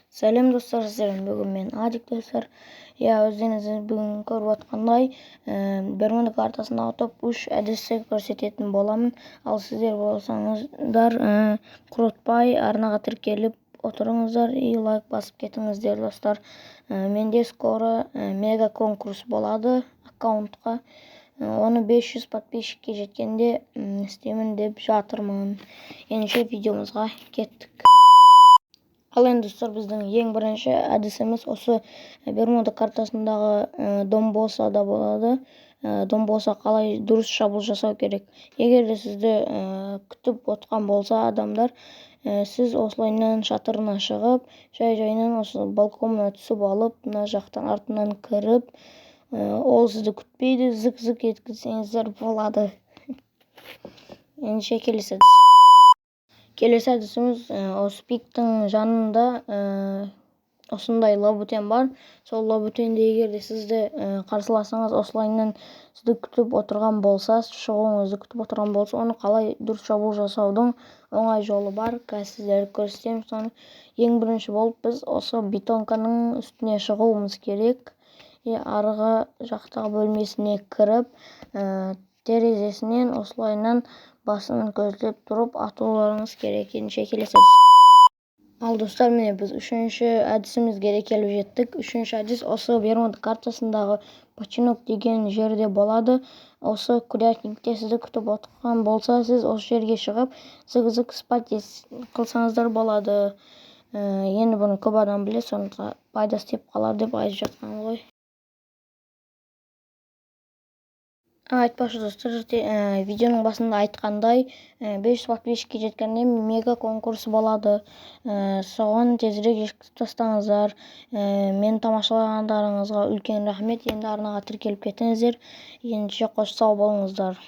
Сәлем достар, сіздермен бүгін мен Адик достар. Өздеріңіз бүгін көріп отқандай Бермуда картасындағы топ 3 әдісті көрсететін боламын. Ал сіздер болсаңыздар құрытпай арнаға тіркеліп отырыңыздар и лайк басып кетіңіздер достар. Менде скоро мега конкурс болады аккаунтқа. Оны 500 подписчикке жеткенде істеймін деп жатырмын. Ендеше видеомызға кеттік. Ал енді достар, біздің ең бірінші әдісіміз осы Бермуда картасындағы дом болса да болады. Дом болса қалай дұрыс шабуыл жасау керек. Егер де сізді күтіп отқан болса адамдар, сіз осылайынан шатырына шығып, жай-жайынан осы балконына түсіп алып, мына жақтан артынан кіріп, ол сізді күтпейді, зік-зік еткізсеңіздер болады. Ендеше келесі әдісіміз осы пиктің жанында осындай лабутен бар. Сол лабутенде егер де сізді қарсыласыңыз осылайынан сізді күтіп отырған болса, шығуыңызды күтіп отырған болса, оны қалай дұрыс шабуыл жасаудың оңай жолы бар. Қазір сіздерге көрсетемін. Соны ең бірінші болып біз осы бетонканың үстіне шығуымыз керек. Арғы жақтағы бөлмесіне кіріп, терезесінен осылайынан басын көздеп тұрып атуларыңыз керек. Ендеше келесі Ал достар, міне біз үшінші әдісімізге де келіп жеттік. Үшінші әдіс осы Бермуда картасындағы починок деген жерде болады. Осы курятникте сізді күтіп отырған болса, сіз осы жерге шығып, зig-zig спать қылсаңыздар болады. Енді бұны көп адам біле, сондықтан пайдасы тиіп қалар деп айтып жатқан ғой. Айтпақшы достар, видеоның басында айтқандай 500 подписчикке жеткенде мега конкурс болады. Соған тезірек жеткізіп тастаңыздар. Мені тамашалағандарыңызға үлкен рахмет. Енді арнаға тіркеліп кетіңіздер. Ендеше қош сау болыңыздар.